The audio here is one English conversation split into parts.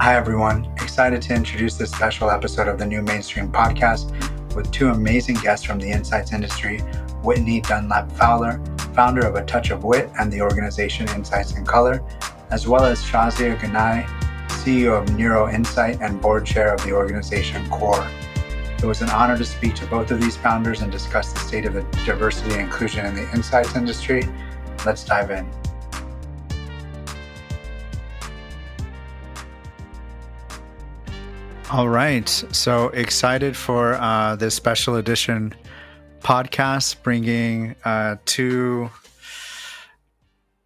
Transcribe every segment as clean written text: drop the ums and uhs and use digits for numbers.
Hi, everyone. Excited to introduce this special episode of the New Mainstream podcast with two amazing guests from the insights industry, Whitney Dunlap Fowler, founder of A Touch of Wit and the organization Insights in Color, as well as Shazia Ginai, CEO of Neuro Insight and board chair of the organization CORE. It was an honor to speak to both of these founders and discuss the state of the diversity and inclusion in the insights industry. Let's dive in. All right. So excited for this special edition podcast, bringing two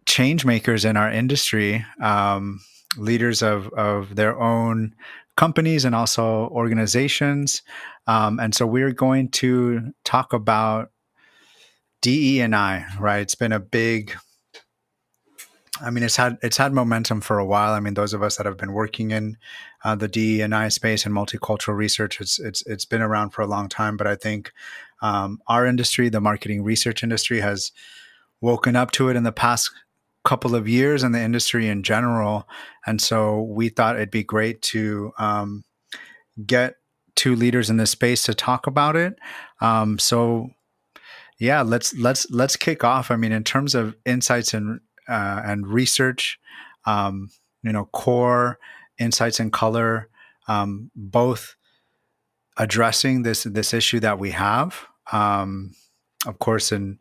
change makers in our industry, leaders of their own companies and also organizations. And so we're going to talk about DE&I, right? It's been a big, it's had momentum for a while. I mean, those of us that have been working in the DE&I space and multicultural research, it's been around for a long time. But I think our industry, the marketing research industry, has woken up to it in the past couple of years, and the industry in general. And so we thought it'd be great to get two leaders in this space to talk about it. So yeah, let's kick off. I mean, in terms of insights and research, CORE, Insights in Color, both addressing this issue that we have, of course, in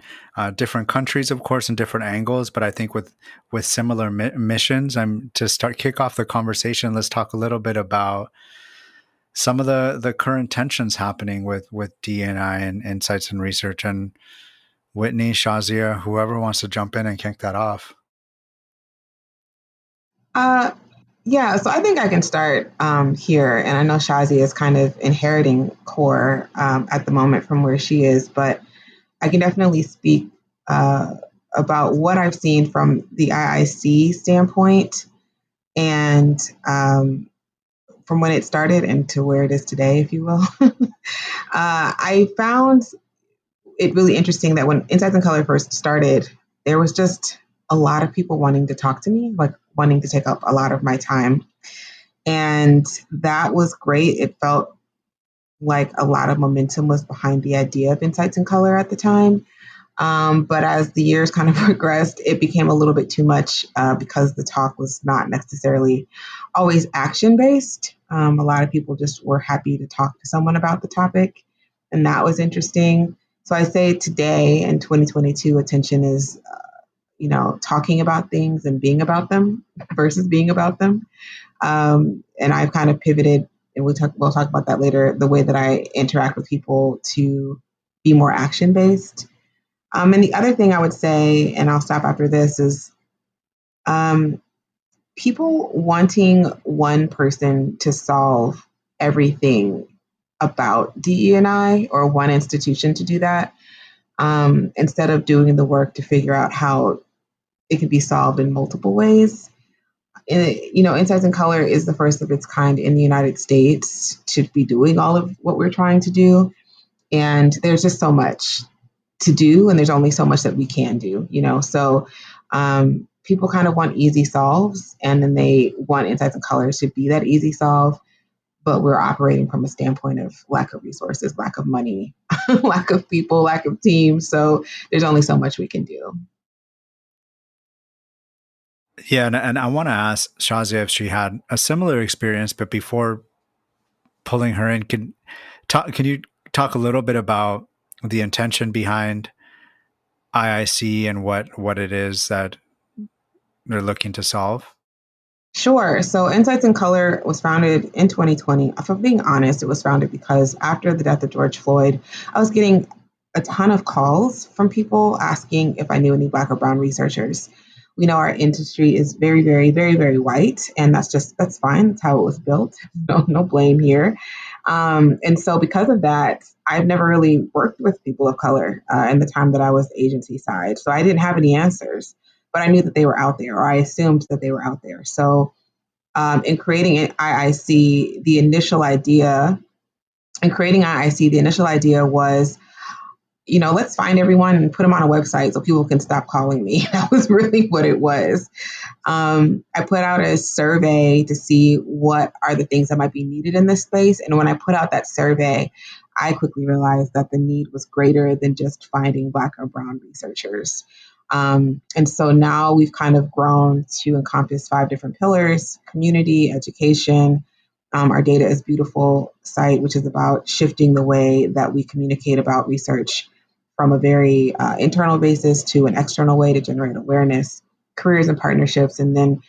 different countries, of course, in different angles, but I think with similar missions. To kick off the conversation, let's talk a little bit about some of the current tensions happening with D&I and insights and research. And Whitney, Shazia, whoever wants to jump in and kick that off. Yeah, so I think I can start here. And I know Shazia is kind of inheriting CORE at the moment from where she is, but I can definitely speak about what I've seen from the IIC standpoint and from when it started and to where it is today, if you will. I found it really interesting that when Insights in Color first started, there was just a lot of people wanting to talk to me, like wanting to take up a lot of my time. And that was great. It felt like a lot of momentum was behind the idea of Insights in Color at the time. But as the years kind of progressed, it became a little bit too much because the talk was not necessarily always action-based. A lot of people just were happy to talk to someone about the topic, and that was interesting. So I say today in 2022, attention is, talking about things and being about them versus being about them. And I've kind of pivoted, and we'll talk about that later, the way that I interact with people to be more action-based. And the other thing I would say, and I'll stop after this, is people wanting one person to solve everything about DE&I or one institution to do that, instead of doing the work to figure out how it can be solved in multiple ways. Insights in Color is the first of its kind in the United States to be doing all of what we're trying to do. And there's just so much to do, and there's only so much that we can do, So people kind of want easy solves, and then they want Insights in Color to be that easy solve. But we're operating from a standpoint of lack of resources, lack of money, lack of people, lack of teams. So there's only so much we can do. Yeah, and I want to ask Shazia if she had a similar experience, but before pulling her in, can you talk a little bit about the intention behind IIC and what it is that they're looking to solve? Sure. So Insights in Color was founded in 2020. If I'm being honest, it was founded because after the death of George Floyd, I was getting a ton of calls from people asking if I knew any Black or Brown researchers. We know our industry is very, very, very, very white, and that's fine. That's how it was built. No blame here. And so because of that, I've never really worked with people of color in the time that I was agency side. So I didn't have any answers, but I knew that they were out there, or I assumed that they were out there. So in creating an IIC, the initial idea was let's find everyone and put them on a website so people can stop calling me. That was really what it was. I put out a survey to see what are the things that might be needed in this space. And when I put out that survey, I quickly realized that the need was greater than just finding Black or Brown researchers. And so now we've kind of grown to encompass 5 different pillars: community, education, our Data is Beautiful site, which is about shifting the way that we communicate about research from a very internal basis to an external way to generate awareness, careers and partnerships, and then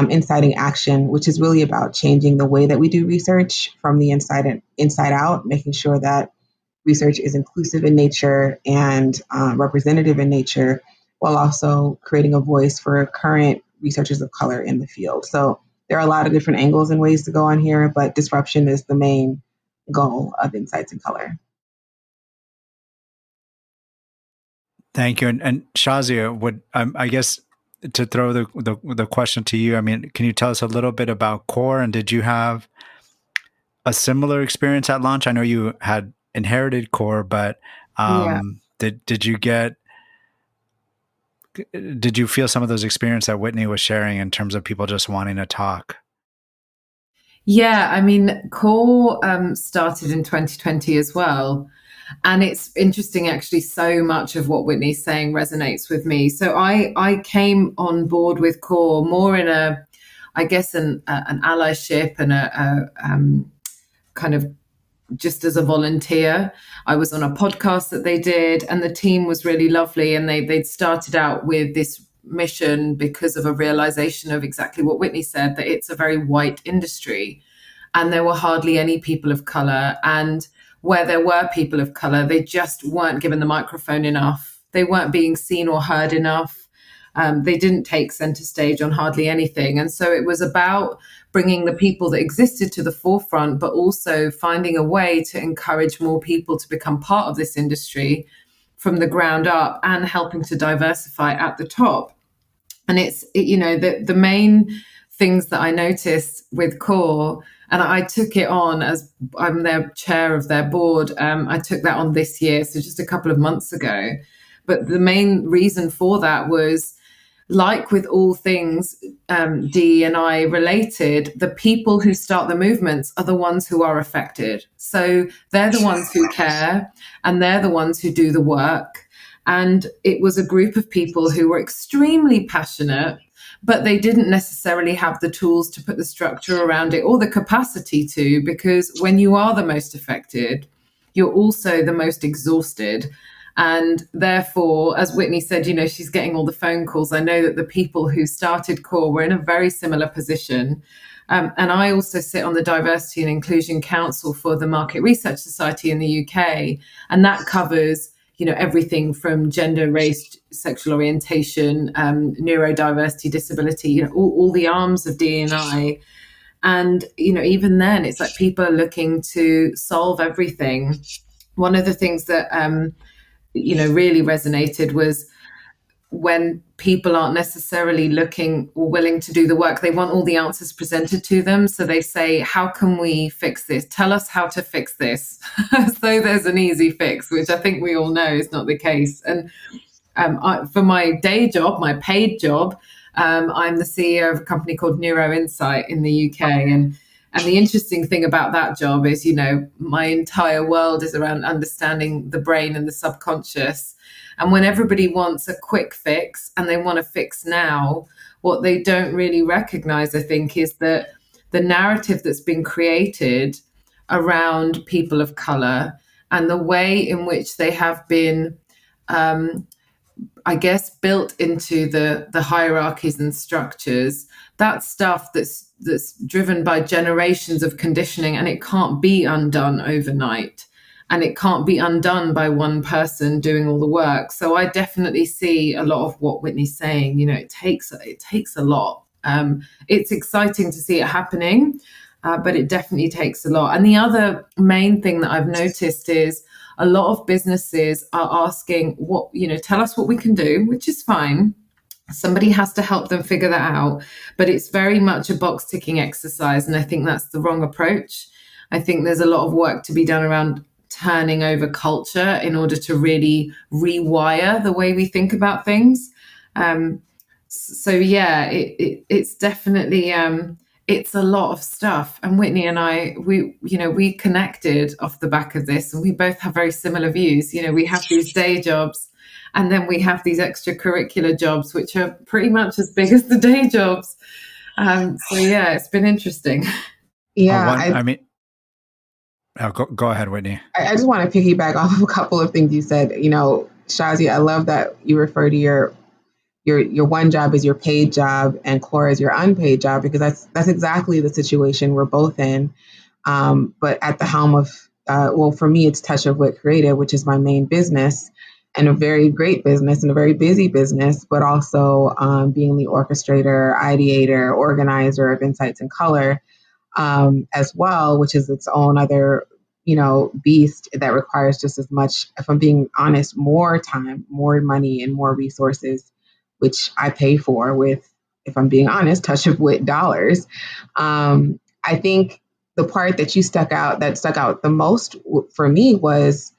inciting action, which is really about changing the way that we do research from the inside out, making sure that research is inclusive in nature and representative in nature, while also creating a voice for current researchers of color in the field. So there are a lot of different angles and ways to go on here, but disruption is the main goal of Insights in Color. Thank you. And Shazia, would I guess to throw the question to you, I mean, can you tell us a little bit about CORE, and did you have a similar experience at launch? I know you had inherited CORE, but Yeah. did you feel some of those experiences that Whitney was sharing in terms of people just wanting to talk? Yeah, I mean, CORE started in 2020 as well. And it's interesting, actually, so much of what Whitney's saying resonates with me. So I came on board with CORE more in an allyship and a kind of just as a volunteer. I was on a podcast that they did, and the team was really lovely. And they'd started out with this mission because of a realization of exactly what Whitney said, that it's a very white industry and there were hardly any people of color. And where there were people of color, they just weren't given the microphone enough. They weren't being seen or heard enough. They didn't take center stage on hardly anything. And so it was about bringing the people that existed to the forefront, but also finding a way to encourage more people to become part of this industry from the ground up and helping to diversify at the top. And it's, the main things that I noticed with CORE, and I took it on as I'm their chair of their board. I took that on this year, so just a couple of months ago. But the main reason for that was, like with all things D&I related, the people who start the movements are the ones who are affected. So they're the ones who care, and they're the ones who do the work. And it was a group of people who were extremely passionate, but they didn't necessarily have the tools to put the structure around it or the capacity to, because when you are the most affected, you're also the most exhausted. And therefore, as Whitney said, she's getting all the phone calls. I know that the people who started CORE were in a very similar position. And I also sit on the Diversity and Inclusion Council for the Market Research Society in the UK. And that covers everything from gender, race, sexual orientation, neurodiversity, disability, all the arms of D&I. And, even then, it's like people are looking to solve everything. One of the things that, really resonated was when people aren't necessarily looking or willing to do the work, they want all the answers presented to them. So they say, how can we fix this? Tell us how to fix this. So there's an easy fix, which I think we all know is not the case. And for my day job, my paid job, I'm the CEO of a company called Neuro Insight in the UK. And the interesting thing about that job is, my entire world is around understanding the brain and the subconscious. And when everybody wants a quick fix and they want to fix now, what they don't really recognize, I think, is that the narrative that's been created around people of color and the way in which they have been, built into the hierarchies and structures, that stuff that's driven by generations of conditioning, and it can't be undone overnight. And it can't be undone by one person doing all the work. So I definitely see a lot of what Whitney's saying. It takes a lot. It's exciting to see it happening, but it definitely takes a lot. And the other main thing that I've noticed is a lot of businesses are asking, tell us what we can do, which is fine. Somebody has to help them figure that out. But it's very much a box ticking exercise. And I think that's the wrong approach. I think there's a lot of work to be done around turning over culture in order to really rewire the way we think about things. So yeah, it's definitely it's a lot of stuff. And Whitney and I, we connected off the back of this, and we both have very similar views. We have these day jobs, and then we have these extracurricular jobs, which are pretty much as big as the day jobs. So yeah, it's been interesting. Yeah, Go ahead, Whitney. I just want to piggyback off of a couple of things you said. Shazia, I love that you refer to your one job as your paid job and core as your unpaid job, because that's exactly the situation we're both in. But at the helm of, for me, it's Touch of Wit Creative, which is my main business, and a very great business and a very busy business, but also being the orchestrator, ideator, organizer of Insights in Color as well, which is its own other, beast that requires just as much, if I'm being honest, more time, more money, and more resources, which I pay for with, if I'm being honest, Touch of Wit dollars. I think the part that stuck out the most for me was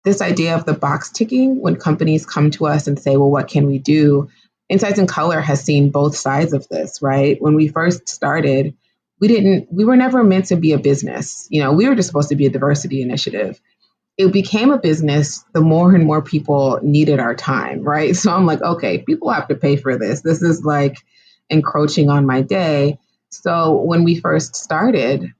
this idea of the box ticking. When companies come to us and say, well, what can we do? Insights in Color has seen both sides of this, right? When we first started, we were never meant to be a business. We were just supposed to be a diversity initiative. It became a business the more and more people needed our time, right? So I'm like, okay, people have to pay for this. This is like encroaching on my day. So when we first started,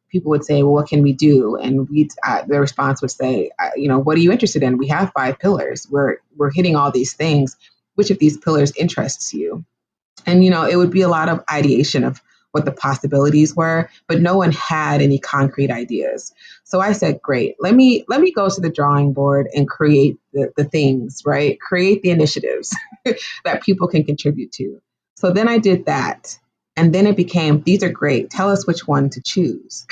people would say, well, what can we do? And the response would say, what are you interested in? We have 5 pillars. We're hitting all these things. Which of these pillars interests you? And, it would be a lot of ideation of what the possibilities were, but no one had any concrete ideas. So I said, great, let me go to the drawing board and create the things, right? Create the initiatives that people can contribute to. So then I did that. And then it became, these are great. Tell us which one to choose.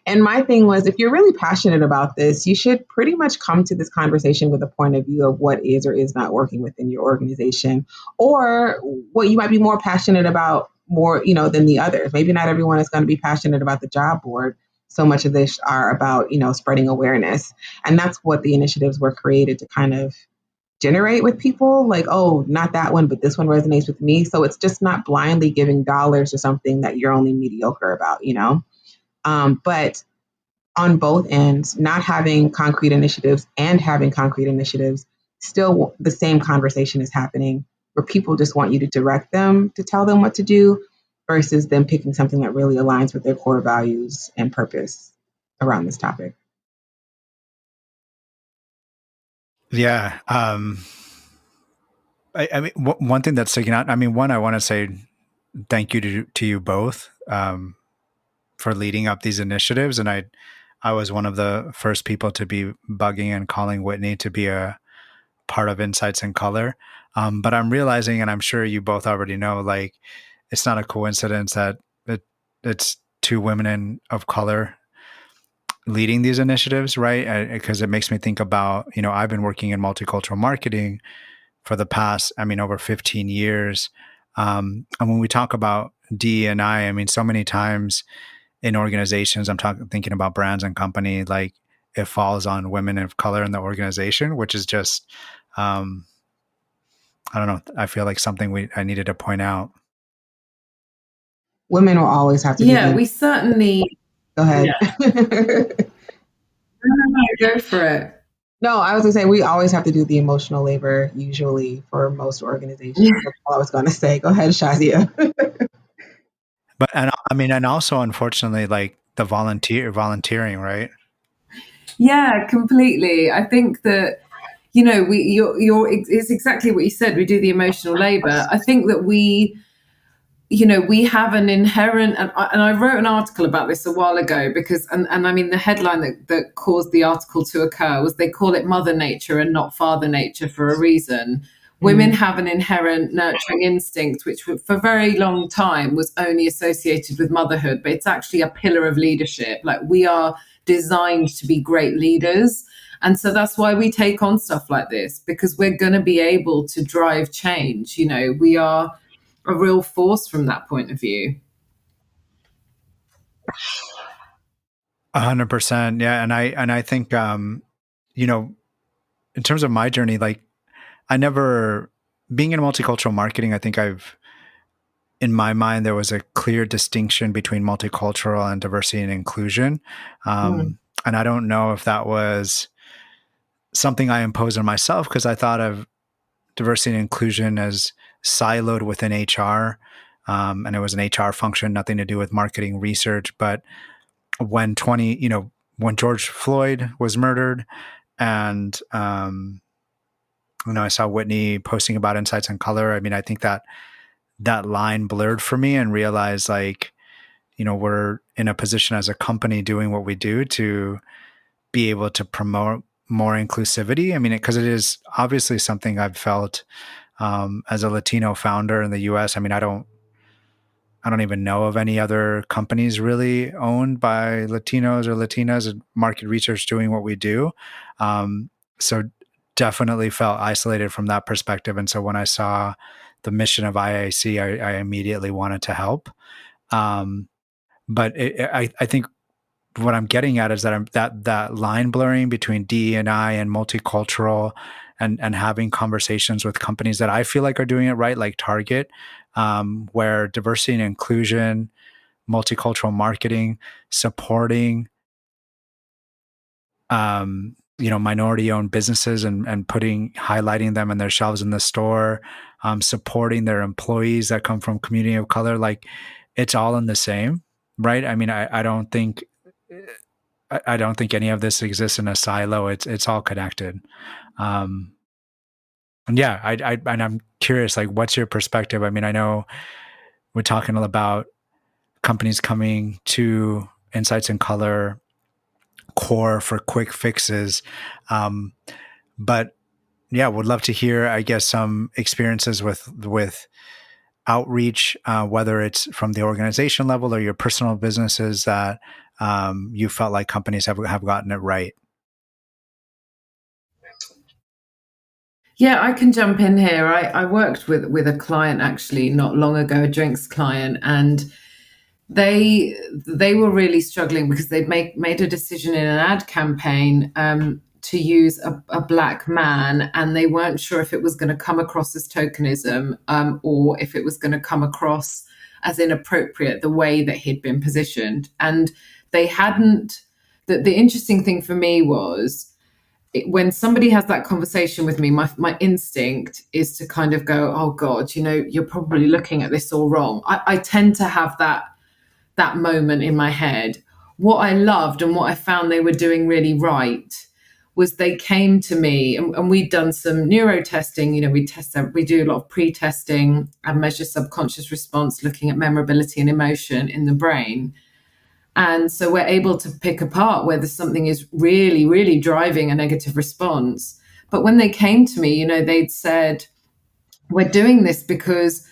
And my thing was, if you're really passionate about this, you should pretty much come to this conversation with a point of view of what is or is not working within your organization, or what you might be more passionate about more, than the others. Maybe not everyone is going to be passionate about the job board. So much of this are about, spreading awareness. And that's what the initiatives were created to kind of generate with people, like, oh, not that one, but this one resonates with me. So it's just not blindly giving dollars to something that you're only mediocre about, but on both ends, not having concrete initiatives and having concrete initiatives, still the same conversation is happening, where people just want you to direct them, to tell them what to do, versus them picking something that really aligns with their core values and purpose around this topic. Yeah. I mean, one thing that's sticking out, I want to say thank you to you both for leading up these initiatives. And I was one of the first people to be bugging and calling Whitney to be a part of Insights in Color. But I'm realizing, and I'm sure you both already know, like, it's not a coincidence that it's 2 women of color leading these initiatives, right? Because it makes me think about, I've been working in multicultural marketing for the past, over 15 years. And when we talk about D&I, so many times in organizations, thinking about brands and company, like, it falls on women of color in the organization, which is just, I don't know. I feel like something I needed to point out. Women will always have to. Yeah, we certainly. Go ahead. Yeah. No, go for it. No, I was going to say, we always have to do the emotional labor, usually, for most organizations. That's all I was going to say. Go ahead, Shazia. But, and also, unfortunately, like, the volunteering, right? Yeah, completely. I think that, it's exactly what you said. We do the emotional labor. I think that we have an inherent, and I wrote an article about this a while ago, because, the headline that caused the article to occur was, they call it Mother Nature and not Father Nature for a reason. Women have an inherent nurturing instinct, which for a very long time was only associated with motherhood, but it's actually a pillar of leadership. Like, we are designed to be great leaders. And so that's why we take on stuff like this, because we're going to be able to drive change. We are a real force from that point of view. 100%. Yeah. And I think, you know, in terms of my journey, like I never, being in multicultural marketing, I think in my mind, there was a clear distinction between multicultural and diversity and inclusion. Mm. And I don't know if that was something I imposed on myself because I thought of diversity and inclusion as siloed within HR. And it was an HR function, nothing to do with marketing research. But when when George Floyd was murdered, and I saw Whitney posting about insights on color. I mean, I think that line blurred for me and realized like, we're in a position as a company doing what we do to be able to promote more inclusivity. I mean, because it is obviously something I've felt as a Latino founder in the U.S. I mean, I don't even know of any other companies really owned by Latinos or Latinas and market research doing what we do. So definitely felt isolated from that perspective. And so when I saw the mission of IIC, I immediately wanted to help. But I think what I'm getting at is that that line blurring between DE&I and multicultural, and having conversations with companies that I feel like are doing it right, like Target, where diversity and inclusion, multicultural marketing, supporting minority-owned businesses and highlighting them and their shelves in the store, supporting their employees that come from community of color, like it's all in the same, right? I mean, I don't think any of this exists in a silo. It's all connected. And yeah, and I'm curious, like, what's your perspective? I mean, I know we're talking about companies coming to Insights in Color core for quick fixes. But yeah, would love to hear, I guess, some experiences with outreach, whether it's from the organization level or your personal businesses that you felt like companies have gotten it right. Yeah, I can jump in here. I worked with a client actually not long ago, a drinks client, and they were really struggling because they'd made a decision in an ad campaign to use a black man, and they weren't sure if it was going to come across as tokenism or if it was going to come across as inappropriate, the way that he'd been positioned. And they hadn't. The interesting thing for me was, when somebody has that conversation with me, my instinct is to kind of go, oh God, you're probably looking at this all wrong. I tend to have that moment in my head. What I loved and what I found they were doing really right was they came to me, and we'd done some neuro testing. We do a lot of pre-testing and measure subconscious response, looking at memorability and emotion in the brain. And so we're able to pick apart whether something is really, really driving a negative response. But when they came to me, they'd said, we're doing this because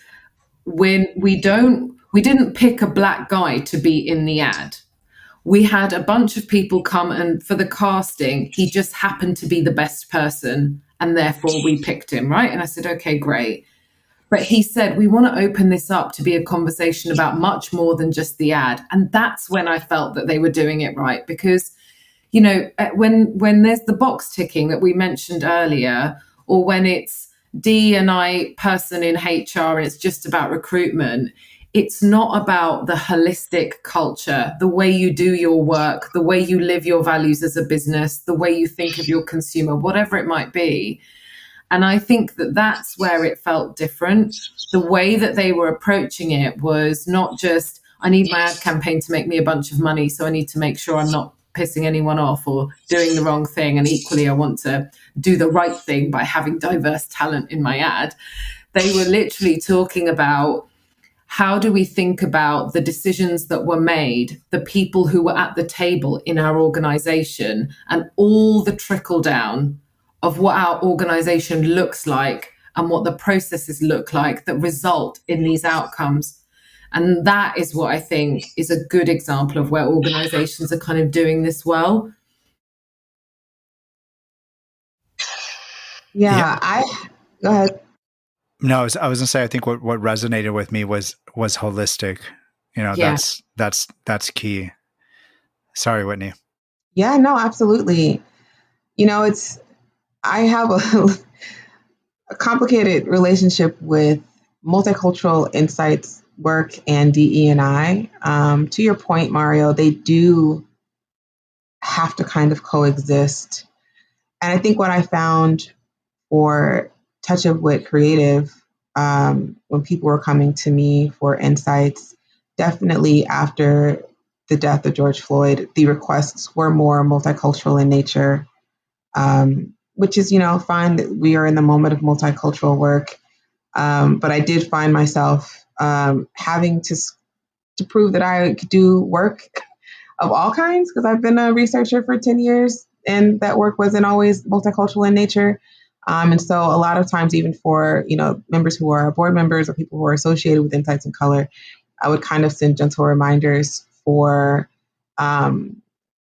when we didn't pick a black guy to be in the ad. We had a bunch of people come, and for the casting, he just happened to be the best person, and therefore we picked him, right? And I said, okay, great. But he said, we want to open this up to be a conversation about much more than just the ad. And that's when I felt that they were doing it right. Because, when there's the box ticking that we mentioned earlier, or when it's D&I person in HR and it's just about recruitment, it's not about the holistic culture, the way you do your work, the way you live your values as a business, the way you think of your consumer, whatever it might be. And I think that that's where it felt different. The way that they were approaching it was not just, I need my ad campaign to make me a bunch of money, so I need to make sure I'm not pissing anyone off or doing the wrong thing. And equally, I want to do the right thing by having diverse talent in my ad. They were literally talking about, how do we think about the decisions that were made, the people who were at the table in our organization, and all the trickle down of what our organization looks like and what the processes look like that result in these outcomes. And that is what I think is a good example of where organizations are kind of doing this well. Yeah. Go ahead. No, I was going to say, I think what resonated with me was holistic. Yeah. That's key. Sorry, Whitney. Yeah, no, absolutely. I have a complicated relationship with multicultural insights work and DE&I. To your point, Mario, they do have to kind of coexist. And I think what I found for Touch of Wit Creative, when people were coming to me for insights, definitely after the death of George Floyd, the requests were more multicultural in nature, which is, fine that we are in the moment of multicultural work. But I did find myself having to prove that I could do work of all kinds because I've been a researcher for 10 years and that work wasn't always multicultural in nature. And so a lot of times, even for, members who are board members or people who are associated with Insights in Color, I would kind of send gentle reminders for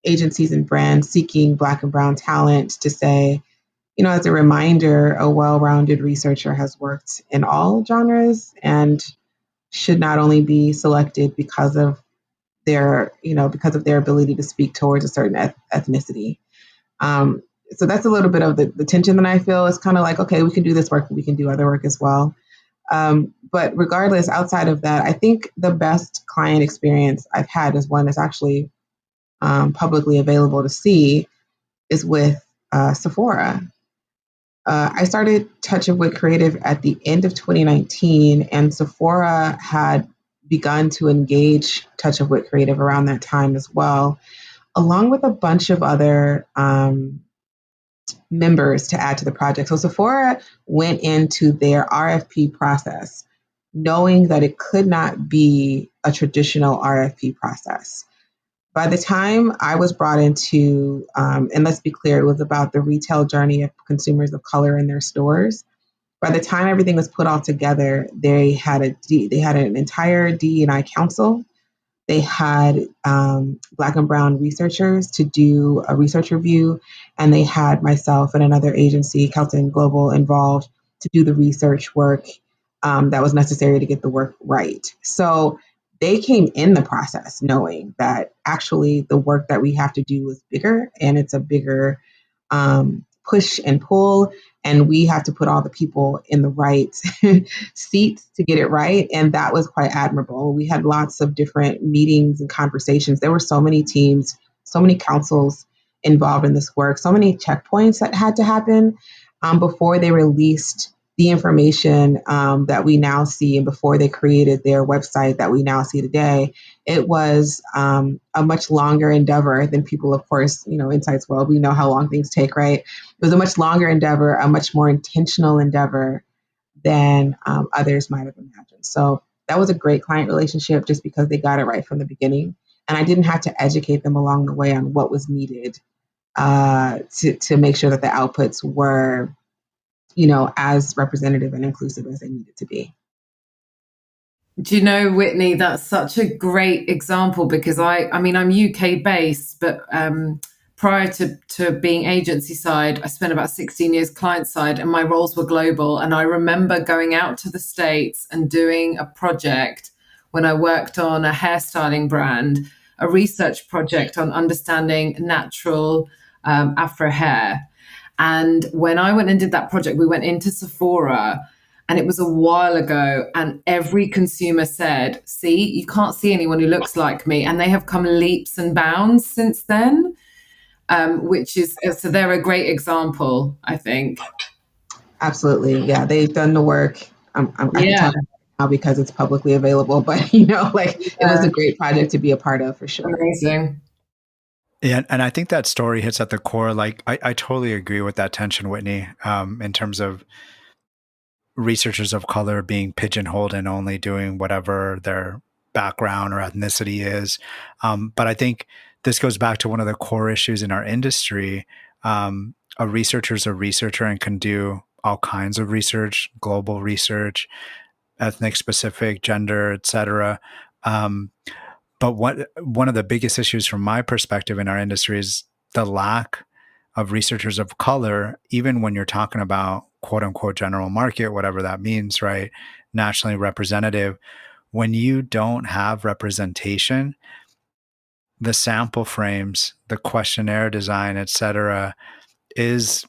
agencies and brands seeking Black and Brown talent to say, as a reminder, a well-rounded researcher has worked in all genres and should not only be selected because of their ability to speak towards a certain ethnicity. So that's a little bit of the tension that I feel. It's kind of like, okay, we can do this work, but we can do other work as well. But regardless, outside of that, I think the best client experience I've had is one that's actually publicly available to see is with Sephora. I started Touch of Wit Creative at the end of 2019, and Sephora had begun to engage Touch of Wit Creative around that time as well, along with a bunch of other members to add to the project. So Sephora went into their RFP process knowing that it could not be a traditional RFP process. By the time I was brought into, and let's be clear, it was about the retail journey of consumers of color in their stores. By the time everything was put all together, they had an entire DE&I council. They had Black and Brown researchers to do a research review, and they had myself and another agency, Kelton Global, involved to do the research work that was necessary to get the work right. So they came in the process knowing that actually the work that we have to do is bigger, and it's a bigger push and pull, and we have to put all the people in the right seats to get it right. And that was quite admirable. We had lots of different meetings and conversations. There were so many teams, so many councils involved in this work, so many checkpoints that had to happen before they released the information that we now see, and before they created their website that we now see today. It was a much longer endeavor than people, of course, Insights World, we know how long things take, right? It was a much longer endeavor, a much more intentional endeavor than others might have imagined. So that was a great client relationship just because they got it right from the beginning. And I didn't have to educate them along the way on what was needed to make sure that the outputs were as representative and inclusive as they needed to be. Do you know, Whitney, that's such a great example because I'm UK based, but prior to being agency side, I spent about 16 years client side and my roles were global. And I remember going out to the States and doing a project when I worked on a hairstyling brand, a research project on understanding natural Afro hair. And when I went and did that project, we went into Sephora and it was a while ago. And every consumer said, see, you can't see anyone who looks like me. And they have come leaps and bounds since then, so they're a great example, I think. Absolutely. Yeah, they've done the work. I can talk about it now because it's publicly available, but it was a great project to be a part of for sure. Amazing. Yeah, and I think that story hits at the core. Like, I totally agree with that tension, Whitney, in terms of researchers of color being pigeonholed and only doing whatever their background or ethnicity is. But I think this goes back to one of the core issues in our industry. A researcher is a researcher and can do all kinds of research, global research, ethnic specific, gender, etc. But one of the biggest issues from my perspective in our industry is the lack of researchers of color, even when you're talking about quote unquote general market, whatever that means, right? Nationally representative. When you don't have representation, the sample frames, the questionnaire design, et cetera, is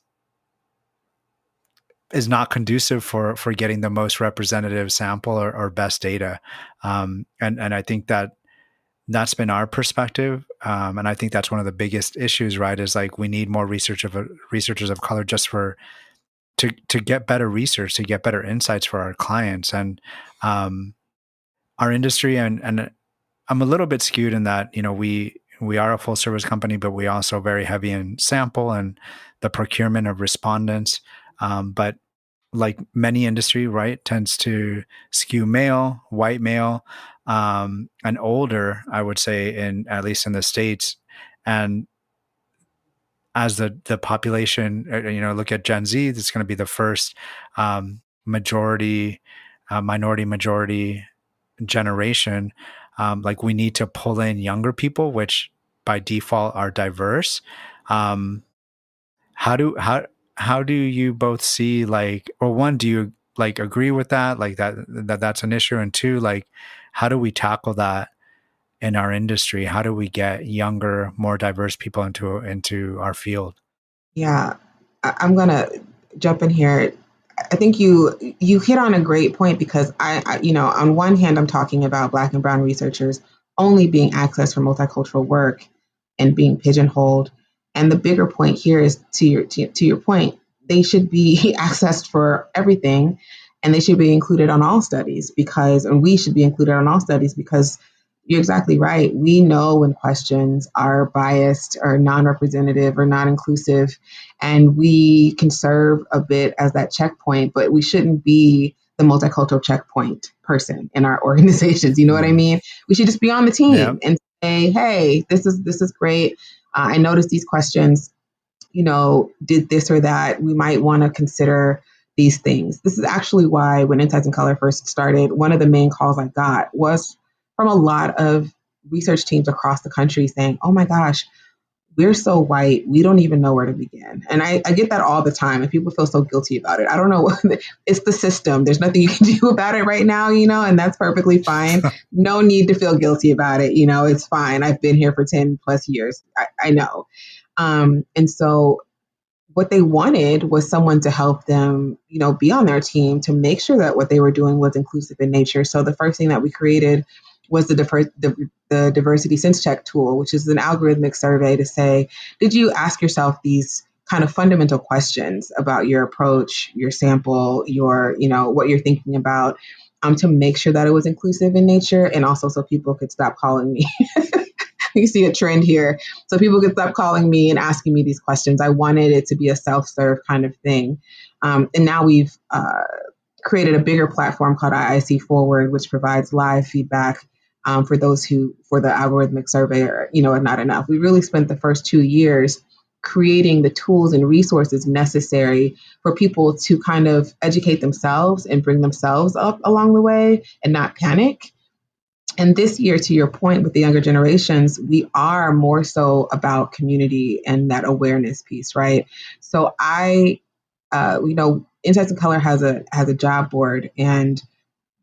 not conducive for getting the most representative sample or best data. And I think that's been our perspective. And I think that's one of the biggest issues, right? Is like we need more researchers of color just to get better research, to get better insights for our clients. And our industry, and I'm a little bit skewed in that, we are a full service company, but we also very heavy in sample and the procurement of respondents. But like many industry, right, tends to skew male, white male, and older, I would say, at least in the States. And as the population, look at Gen Z, it's going to be the first minority majority generation. Like we need to pull in younger people, which by default are diverse. How do you both see, like, or one, do you like agree with that, like that's an issue, and two, like, how do we tackle that in our industry? How do we get younger, more diverse people into our field? Yeah, I'm gonna jump in here. I think you hit on a great point because on one hand, I'm talking about Black and Brown researchers only being accessed for multicultural work and being pigeonholed. And the bigger point here is to your point, they should be accessed for everything, and they should be included on all studies and we should be included on all studies because you're exactly right. We know when questions are biased or non-representative or not inclusive, and we can serve a bit as that checkpoint, but we shouldn't be the multicultural checkpoint person in our organizations. You know what I mean? We should just be on the team Yeah. and say, hey, this is great. I noticed these questions, did this or that. We might want to consider these things. This is actually why when Insights in Color first started, one of the main calls I got was from a lot of research teams across the country saying, oh my gosh, we're so white, we don't even know where to begin. And I get that all the time, and people feel so guilty about it. I don't know. It's the system. There's nothing you can do about it right now, and that's perfectly fine. No need to feel guilty about it. It's fine. I've been here for 10 plus years. I know. And so what they wanted was someone to help them, be on their team to make sure that what they were doing was inclusive in nature. So the first thing that we created was the diversity sense check tool, which is an algorithmic survey to say, did you ask yourself these kind of fundamental questions about your approach, your sample, your, what you're thinking about, to make sure that it was inclusive in nature, and also so people could stop calling me. You see a trend here. So people could stop calling me and asking me these questions. I wanted it to be a self-serve kind of thing. And now we've created a bigger platform called IIC Forward, which provides live feedback for those for the algorithmic survey are not enough. We really spent the first 2 years creating the tools and resources necessary for people to kind of educate themselves and bring themselves up along the way and not panic. And this year, to your point with the younger generations, we are more so about community and that awareness piece, right? So Insights in Color has a job board, and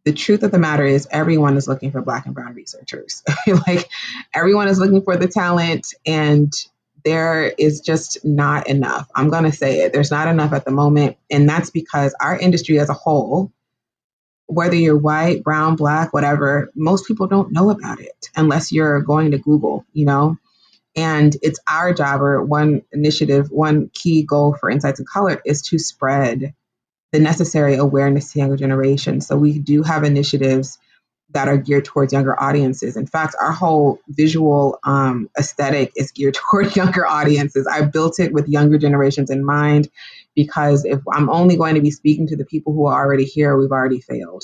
the truth of the matter is everyone is looking for Black and Brown researchers. Like everyone is looking for the talent, and there is just not enough. I'm going to say it. There's not enough at the moment. And that's because our industry as a whole, whether you're white, brown, Black, whatever, most people don't know about it unless you're going to Google, And it's our job, or one key goal for Insights in Color is to spread the necessary awareness to younger generations. So we do have initiatives that are geared towards younger audiences. In fact, our whole visual aesthetic is geared toward younger audiences. I built it with younger generations in mind, because if I'm only going to be speaking to the people who are already here, we've already failed.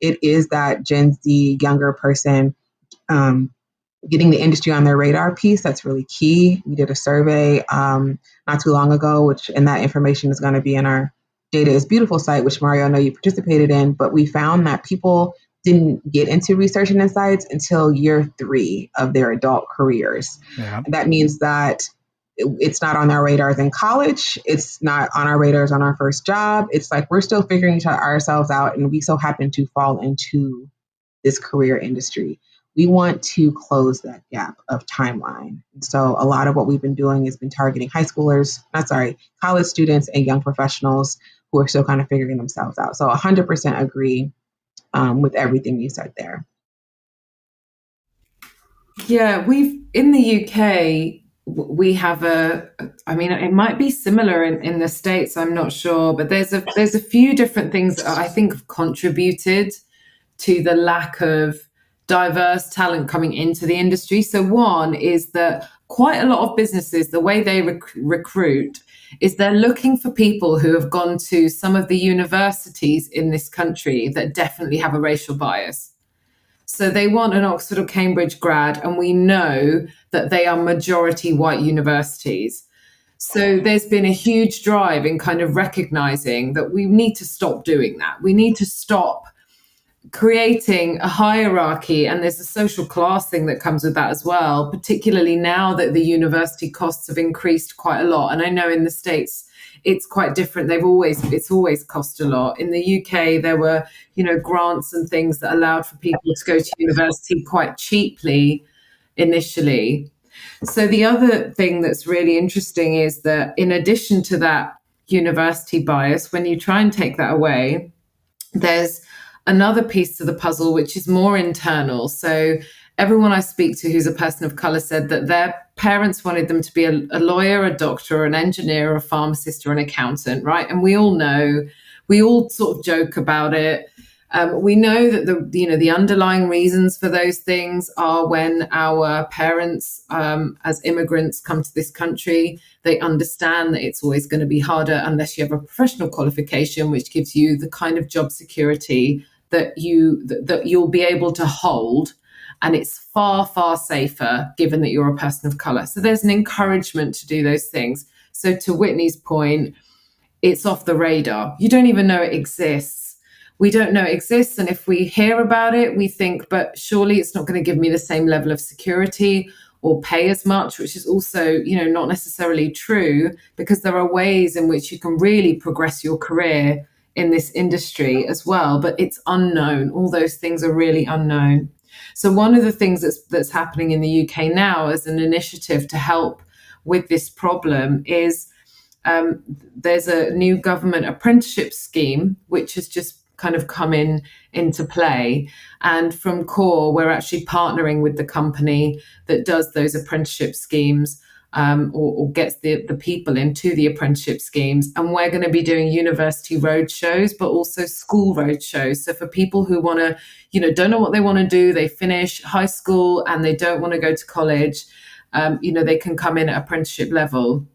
It is that Gen Z younger person getting the industry on their radar piece that's really key. We did a survey not too long ago, and that information is going to be in our Data is Beautiful site, which Mario, I know you participated in, but we found that people didn't get into research and insights until year 3 of their adult careers. Yeah. That means that it's not on our radars in college. It's not on our radars on our first job. It's like we're still figuring ourselves out, and we so happen to fall into this career industry. we want to close that gap of timeline. So a lot of what we've been doing has been targeting college students and young professionals who are still kind of figuring themselves out. So 100% agree with everything you said there. Yeah, in the UK, we have it might be similar in the States, I'm not sure, but there's a few different things that I think have contributed to the lack of diverse talent coming into the industry. So one is that quite a lot of businesses, the way they recruit is they're looking for people who have gone to some of the universities in this country that definitely have a racial bias. So they want an Oxford or Cambridge grad, and we know that they are majority white universities. So there's been a huge drive in kind of recognizing that we need to stop doing that. We need to stop creating a hierarchy, and there's a social class thing that comes with that as well, particularly now that the university costs have increased quite a lot. And I know in the States it's quite different. It's always cost a lot. In the UK, there were, grants and things that allowed for people to go to university quite cheaply initially. So the other thing that's really interesting is that in addition to that university bias, when you try and take that away, there's another piece to the puzzle, which is more internal. So everyone I speak to who's a person of color said that their parents wanted them to be a lawyer, a doctor, an engineer, a pharmacist, or an accountant, right? And we all sort of joke about it. We know that the underlying reasons for those things are when our parents, as immigrants, come to this country, they understand that it's always going to be harder unless you have a professional qualification, which gives you the kind of job security that you'll be able to hold. And it's far, far safer given that you're a person of color. So there's an encouragement to do those things. So to Whitney's point, it's off the radar. You don't even know it exists. We don't know it exists. And if we hear about it, we think, but surely it's not going to give me the same level of security or pay as much, which is also, not necessarily true, because there are ways in which you can really progress your career in this industry as well. But it's unknown. All those things are really unknown. So one of the things that's happening in the UK now as an initiative to help with this problem is there's a new government apprenticeship scheme, which has just kind of come into play. And from CORE, we're actually partnering with the company that does those apprenticeship schemes or gets the people into the apprenticeship schemes. And we're going to be doing university road shows, but also school road shows. So for people who want to, don't know what they want to do, they finish high school and they don't want to go to college, they can come in at apprenticeship level.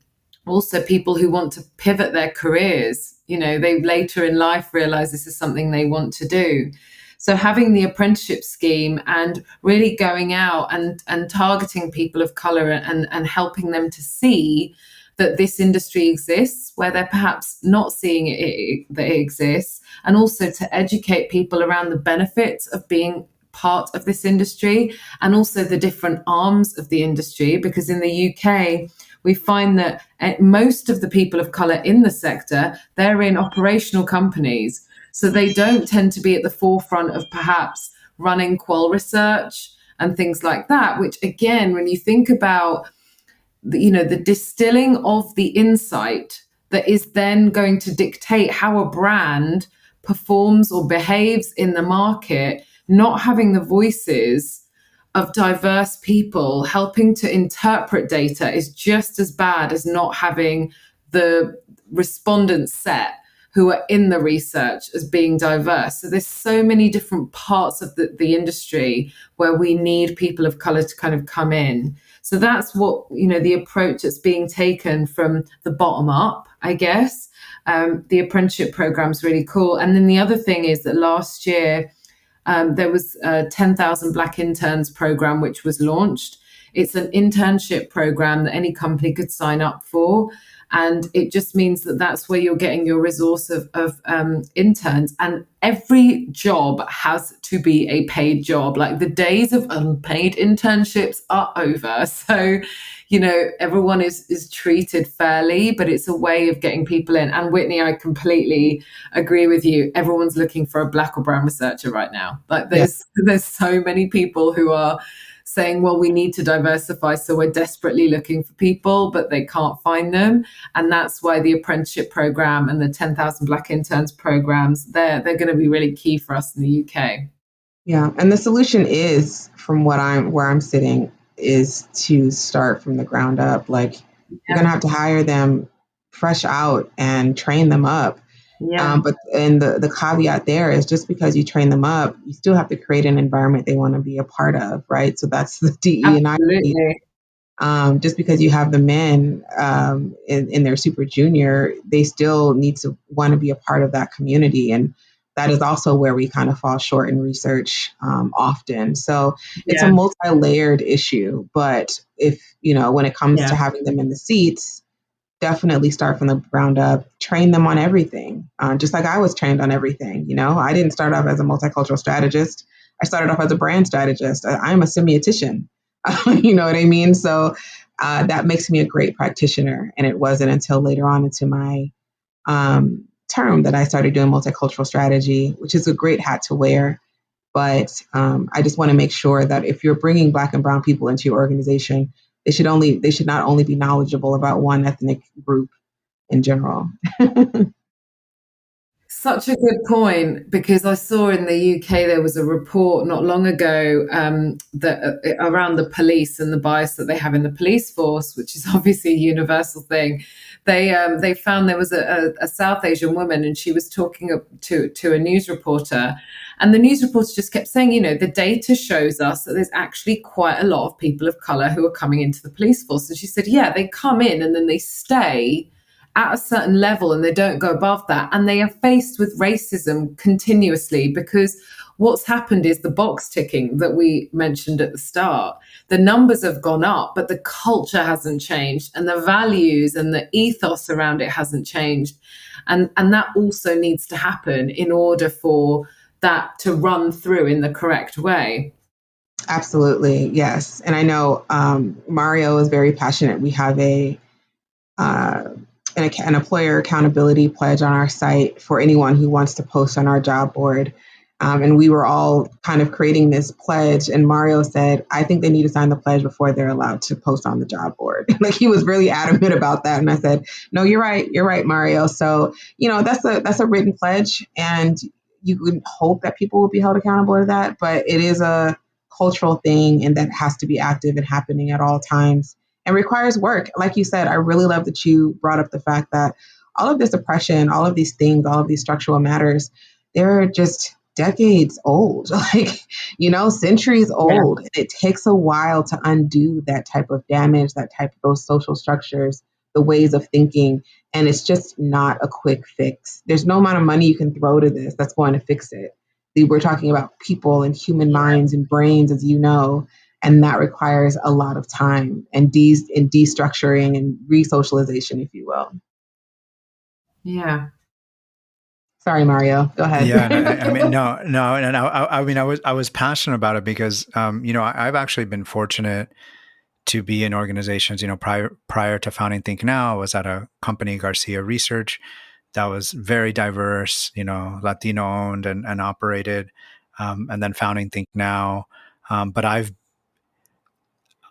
Also people who want to pivot their careers, they later in life realize this is something they want to do. So having the apprenticeship scheme and really going out and targeting people of color and helping them to see that this industry exists where they're perhaps not seeing that it exists, and also to educate people around the benefits of being part of this industry and also the different arms of the industry. Because in the UK, we find that most of the people of color in the sector, they're in operational companies. So they don't tend to be at the forefront of perhaps running qual research and things like that, which again, when you think about the distilling of the insight that is then going to dictate how a brand performs or behaves in the market, not having the voices of diverse people helping to interpret data is just as bad as not having the respondent set who are in the research as being diverse. So there's so many different parts of the industry where we need people of color to kind of come in. So that's what, the approach that's being taken from the bottom up, I guess. The apprenticeship program is really cool. And then the other thing is that last year, there was a 10,000 Black Interns program, which was launched. It's an internship program that any company could sign up for. And it just means that that's where you're getting your resource of interns. And every job has to be a paid job. Like the days of unpaid internships are over. So, everyone is treated fairly, but it's a way of getting people in. And Whitney, I completely agree with you. Everyone's looking for a black or brown researcher right now. Like there's so many people who are saying, well, we need to diversify, so we're desperately looking for people, but they can't find them. And that's why the apprenticeship program and the 10,000 Black interns programs, they're going to be really key for us in the UK. Yeah, and the solution is, from where I'm sitting, is to start from the ground up. Like you're gonna have to hire them fresh out and train them up. But the caveat there is, just because you train them up, you still have to create an environment they want to be a part of, right? So that's the DE and I. Just because you have the men in their super junior, they still need to want to be a part of that community. And that is also where we kind of fall short in research often. So it's a multi-layered issue. But if, when it comes to having them in the seats, definitely start from the ground up, train them on everything. Just like I was trained on everything. I didn't start off as a multicultural strategist. I started off as a brand strategist. I'm a semiotician. You know what I mean? So that makes me a great practitioner. And it wasn't until later on into my term that I started doing multicultural strategy, which is a great hat to wear. But I just want to make sure that if you're bringing Black and brown people into your organization, they should not only be knowledgeable about one ethnic group in general. Such a good point, because I saw in the UK there was a report not long ago that around the police and the bias that they have in the police force, which is obviously a universal thing. They found there was a South Asian woman, and she was talking to a news reporter, and the news reporter just kept saying, the data shows us that there's actually quite a lot of people of color who are coming into the police force. And she said, yeah, they come in and then they stay at a certain level and they don't go above that. And they are faced with racism continuously, because what's happened is the box ticking that we mentioned at the start. The numbers have gone up, but the culture hasn't changed, and the values and the ethos around it hasn't changed. And that also needs to happen in order for that to run through in the correct way. Absolutely, yes. And I know Mario is very passionate. We have an employer accountability pledge on our site for anyone who wants to post on our job board. And we were all kind of creating this pledge. And Mario said, I think they need to sign the pledge before they're allowed to post on the job board. Like, he was really adamant about that. And I said, no, you're right. You're right, Mario. So, that's a written pledge. And you would hope that people will be held accountable to that. But it is a cultural thing, and that has to be active and happening at all times, and requires work. Like you said, I really love that you brought up the fact that all of this oppression, all of these things, all of these structural matters, they're just decades old, centuries old. And it takes a while to undo that type of damage, those social structures, the ways of thinking. And it's just not a quick fix. There's no amount of money you can throw to this that's going to fix it. We're talking about people and human minds and brains, as you know, and that requires a lot of time and destructuring and re-socialization, if you will. Yeah. Sorry, Mario. Go ahead. Yeah, no, and I was passionate about it because I've actually been fortunate to be in organizations. Prior to founding Think Now, I was at a company, Garcia Research, that was very diverse, Latino owned and operated, and then founding Think Now. But I've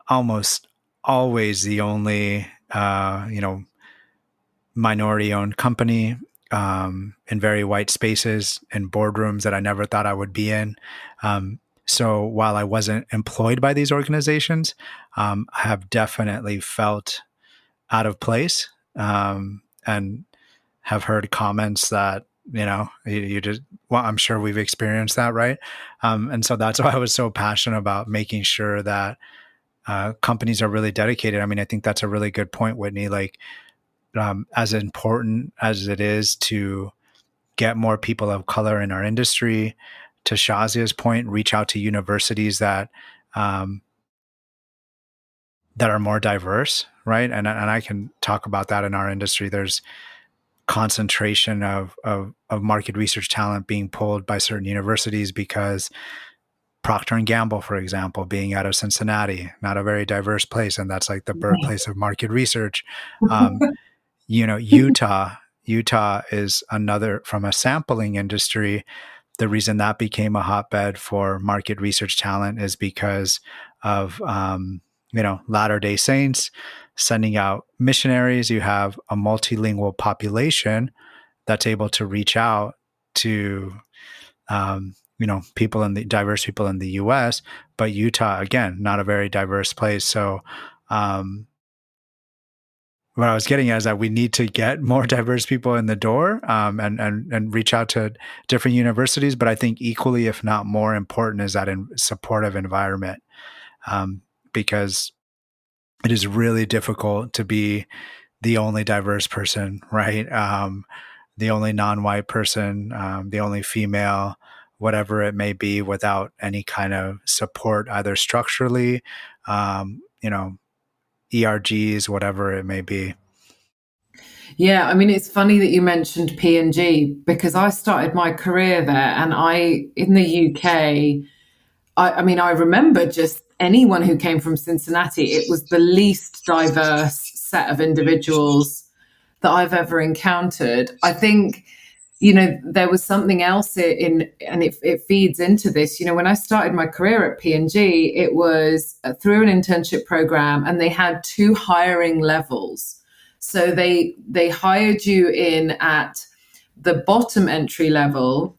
almost always the only minority owned company, in very white spaces, in boardrooms that I never thought I would be in. So while I wasn't employed by these organizations, I have definitely felt out of place, and have heard comments that, you just, well, I'm sure we've experienced that, right? And so that's why I was so passionate about making sure that companies are really dedicated. I think that's a really good point, Whitney. Like, as important as it is to get more people of color in our industry, to Shazia's point, reach out to universities that that are more diverse, right? And I can talk about that in our industry. There's concentration of market research talent being pulled by certain universities because Procter and Gamble, for example, being out of Cincinnati, not a very diverse place, and that's like the birthplace of market research. Um, Utah is another from a sampling industry. The reason that became a hotbed for market research talent is because of Latter-day Saints sending out missionaries. You have a multilingual population that's able to reach out to diverse people in the U.S., but Utah, again, not a very diverse place. So what I was getting at is that we need to get more diverse people in the door, and reach out to different universities. But I think equally, if not more important, is that supportive environment, because it is really difficult to be the only diverse person, right? The only non-white person, the only female, whatever it may be, without any kind of support, either structurally, ERGs, whatever it may be. Yeah, I mean, it's funny that you mentioned P&G because I started my career there, and in the UK, I remember just anyone who came from Cincinnati, it was the least diverse set of individuals that I've ever encountered. I think, there was something else and it feeds into this. When I started my career at P&G, it was through an internship program, and they had two hiring levels. So they hired you in at the bottom entry level,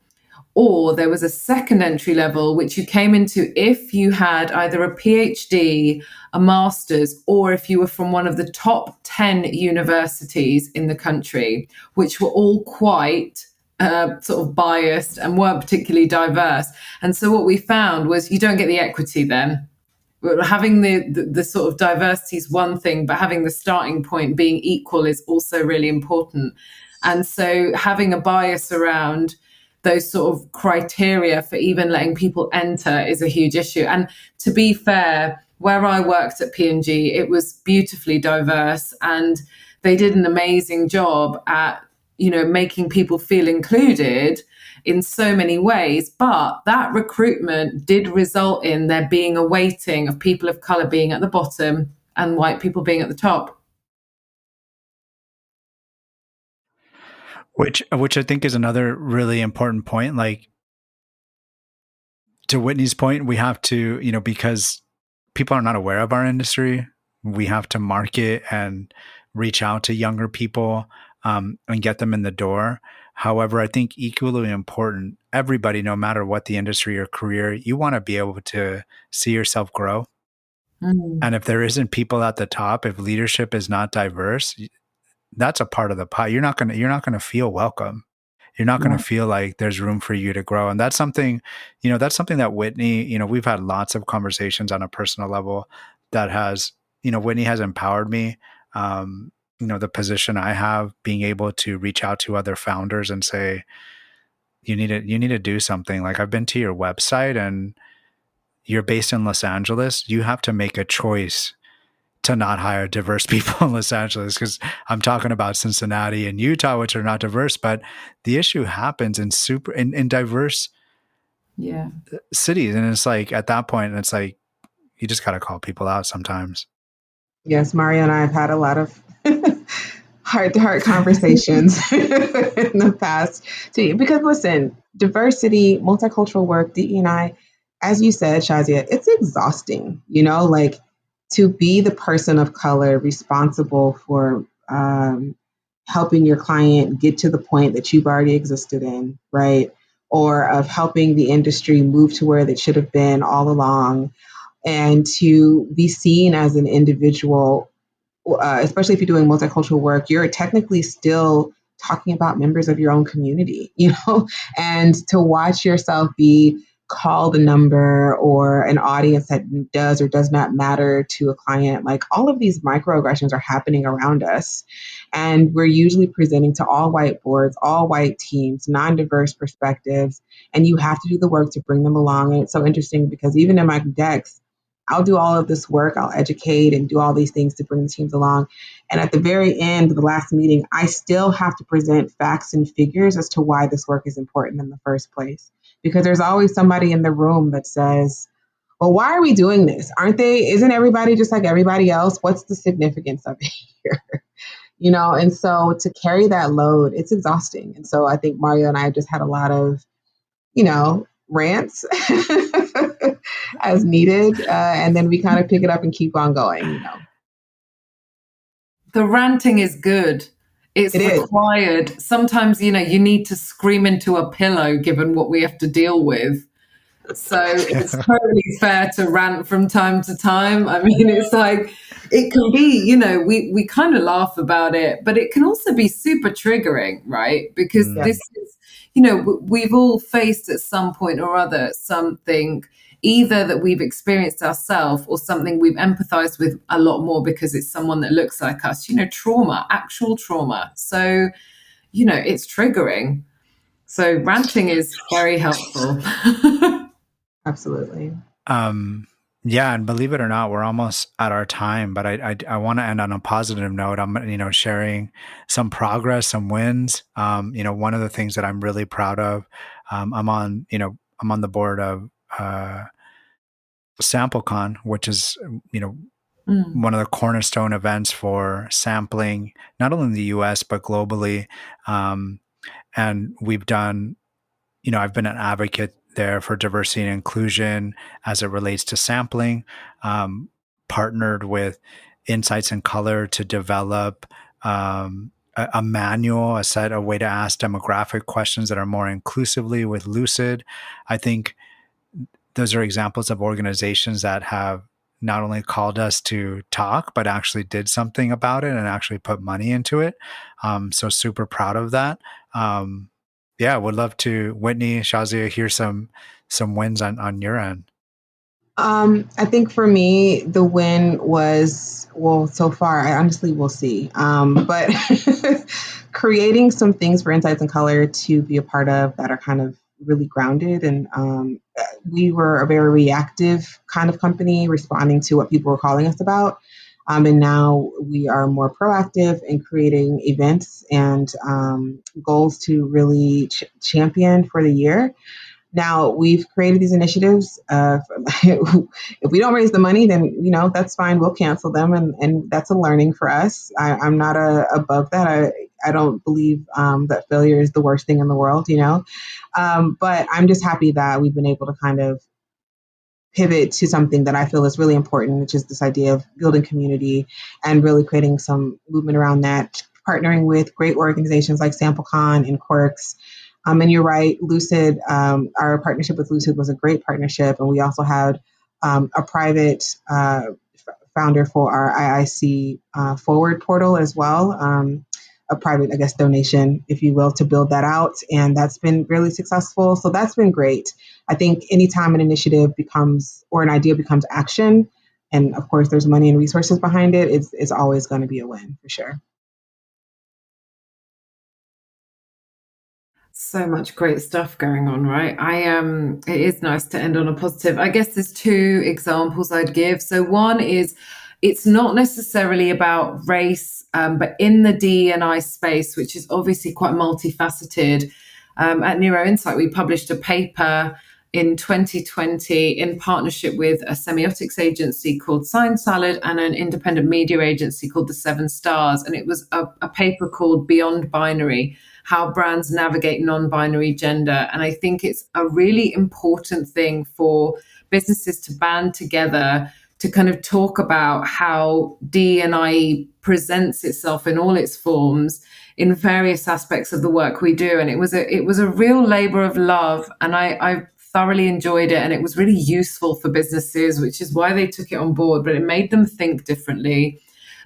or there was a second entry level, which you came into if you had either a PhD, a master's, or if you were from one of the top 10 universities in the country, which were all quite sort of biased and weren't particularly diverse. And so what we found was you don't get the equity then. Having the sort of diversity is one thing, but having the starting point being equal is also really important. And so having a bias around those sort of criteria for even letting people enter is a huge issue. And to be fair, where I worked at P&G, it was beautifully diverse, and they did an amazing job at, making people feel included in so many ways. But that recruitment did result in there being a weighting of people of color being at the bottom and white people being at the top. Which I think is another really important point. Like, to Whitney's point, we have to, because people are not aware of our industry, we have to market and reach out to younger people, and get them in the door. However, I think equally important, everybody, no matter what the industry or career, you want to be able to see yourself grow. And if there isn't people at the top, if leadership is not diverse, that's a part of the pie. You're not gonna feel welcome. You're not going to feel like there's room for you to grow. And that's something that Whitney, we've had lots of conversations on a personal level that has, Whitney has empowered me. The position I have, being able to reach out to other founders and say, you need to do something. Like, I've been to your website and you're based in Los Angeles. You have to make a choice to not hire diverse people in Los Angeles, because I'm talking about Cincinnati and Utah, which are not diverse, but the issue happens in diverse cities. And it's like, at that point, it's like, you just got to call people out sometimes. Yes, Mario and I have had a lot of heart-to-heart conversations in the past. Because listen, diversity, multicultural work, DE&I, as you said, Shazia, it's exhausting, like, to be the person of color responsible for helping your client get to the point that you've already existed in, right? Or of helping the industry move to where they should have been all along, and to be seen as an individual, especially if you're doing multicultural work, you're technically still talking about members of your own community, and to watch yourself be called a number or an audience that does or does not matter to a client. Like, all of these microaggressions are happening around us. And we're usually presenting to all white boards, all white teams, non-diverse perspectives. And you have to do the work to bring them along. And it's so interesting because even in my decks, I'll do all of this work, I'll educate and do all these things to bring the teams along. And at the very end of the last meeting, I still have to present facts and figures as to why this work is important in the first place. Because there's always somebody in the room that says, well, why are we doing this? Isn't everybody just like everybody else? What's the significance of it here? And so to carry that load, it's exhausting. And so I think Mario and I just had a lot of, rants as needed. And then we kind of pick it up and keep on going. The ranting is good. It's required. Sometimes, you need to scream into a pillow given what we have to deal with. So it's totally fair to rant from time to time. I mean, it's like, it can be, we kind of laugh about it, but it can also be super triggering, right? Because this is, we've all faced at some point or other something either that we've experienced ourselves or something we've empathized with a lot more because it's someone that looks like us, trauma, actual trauma. So, it's triggering. So ranting is very helpful. Absolutely. Yeah, and believe it or not, we're almost at our time. But I want to end on a positive note. I'm sharing some progress, some wins. One of the things that I'm really proud of. I'm on the board of SampleCon, which is one of the cornerstone events for sampling, not only in the U.S. but globally. And we've done. I've been an advocate there for diversity and inclusion as it relates to sampling, partnered with Insights in Color to develop a manual, a way to ask demographic questions that are more inclusively with Lucid. I think those are examples of organizations that have not only called us to talk, but actually did something about it and actually put money into it. So super proud of that. Yeah, would love to, Whitney, Shazia, hear some wins on your end. I think for me, the win was, well, so far, I honestly will see. But creating some things for Insights in Color to be a part of that are kind of really grounded. And we were a very reactive kind of company responding to what people were calling us about. And now we are more proactive in creating events and goals to really champion for the year. Now, we've created these initiatives. If we don't raise the money, then, that's fine. We'll cancel them. And that's a learning for us. I'm not above that. I don't believe that failure is the worst thing in the world, but I'm just happy that we've been able to kind of pivot to something that I feel is really important, which is this idea of building community and really creating some movement around that, partnering with great organizations like SampleCon and Quirks. And you're right, Lucid, our partnership with Lucid was a great partnership. And we also had a private founder for our IIC Forward portal as well, a private, donation, if you will, to build that out. And that's been really successful. So that's been great. I think anytime an initiative becomes, or an idea becomes action, and of course there's money and resources behind it, it's always going to be a win for sure. So much great stuff going on, right? It is nice to end on a positive. I guess there's two examples I'd give. So one is, it's not necessarily about race, but in the DE&I space, which is obviously quite multifaceted. At Neuro Insight, we published a paper in 2020 in partnership with a semiotics agency called Sign Salad and an independent media agency called the Seven Stars. And it was a paper called Beyond Binary, How Brands Navigate Non-Binary Gender. And I think it's a really important thing for businesses to band together to kind of talk about how D&I presents itself in all its forms in various aspects of the work we do. And it was a real labor of love. And I thoroughly enjoyed it. And it was really useful for businesses, which is why they took it on board, but it made them think differently.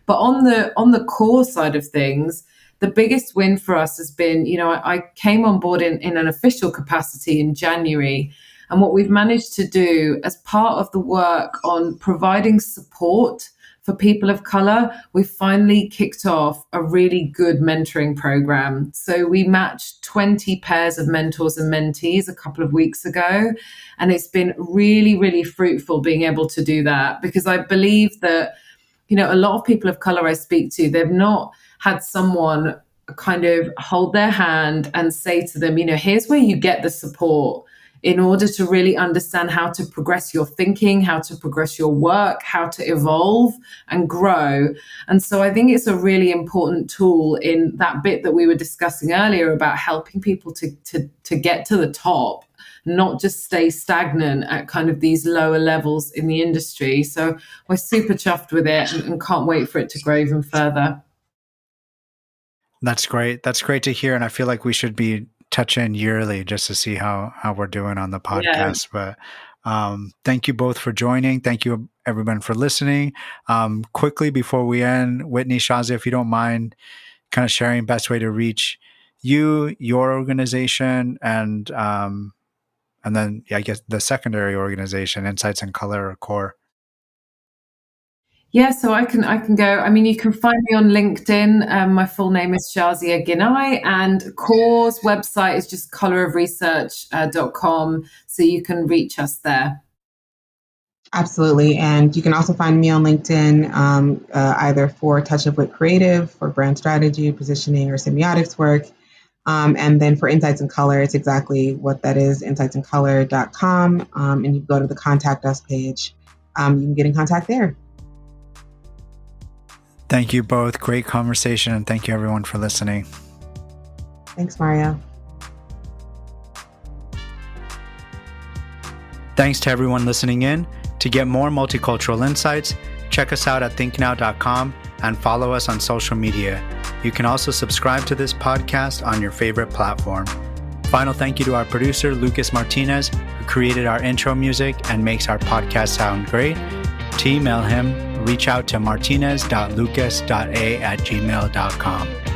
But on the core side of things, the biggest win for us has been, I came on board in an official capacity in January. And what we've managed to do as part of the work on providing support for for people of color, we finally kicked off a really good mentoring program. So we matched 20 pairs of mentors and mentees a couple of weeks ago. And it's been really, really fruitful being able to do that, because I believe that, a lot of people of color I speak to, they've not had someone kind of hold their hand and say to them, here's where you get the support in order to really understand how to progress your thinking, how to progress your work, how to evolve and grow. And so I think it's a really important tool in that bit that we were discussing earlier about helping people to get to the top, not just stay stagnant at kind of these lower levels in the industry. So we're super chuffed with it and can't wait for it to grow even further. That's great. That's great to hear. And I feel like we should be touch in yearly just to see how we're doing on the podcast. Yeah. But thank you both for joining. Thank you everyone for listening. Quickly before we end, Whitney, Shazia, if you don't mind kind of sharing best way to reach you, your organization, and then I guess the secondary organization, Insights in Color or CORE. Yeah, so I can go. I mean, you can find me on LinkedIn. My full name is Shazia Ginai, and CORE's website is just colorofresearch.com. So you can reach us there. Absolutely. And you can also find me on LinkedIn, either for Touch of Wit Creative, for brand strategy, positioning, or semiotics work. And then for Insights in Color, it's exactly what that is, insightsincolor.com. And you go to the Contact Us page. You can get in contact there. Thank you both. Great conversation. And thank you everyone for listening. Thanks, Mario. Thanks to everyone listening in. To get more multicultural insights, check us out at thinknow.com and follow us on social media. You can also subscribe to this podcast on your favorite platform. Final thank you to our producer, Lucas Martinez, who created our intro music and makes our podcast sound great. To email him, reach out to martinez.lucas.a@gmail.com.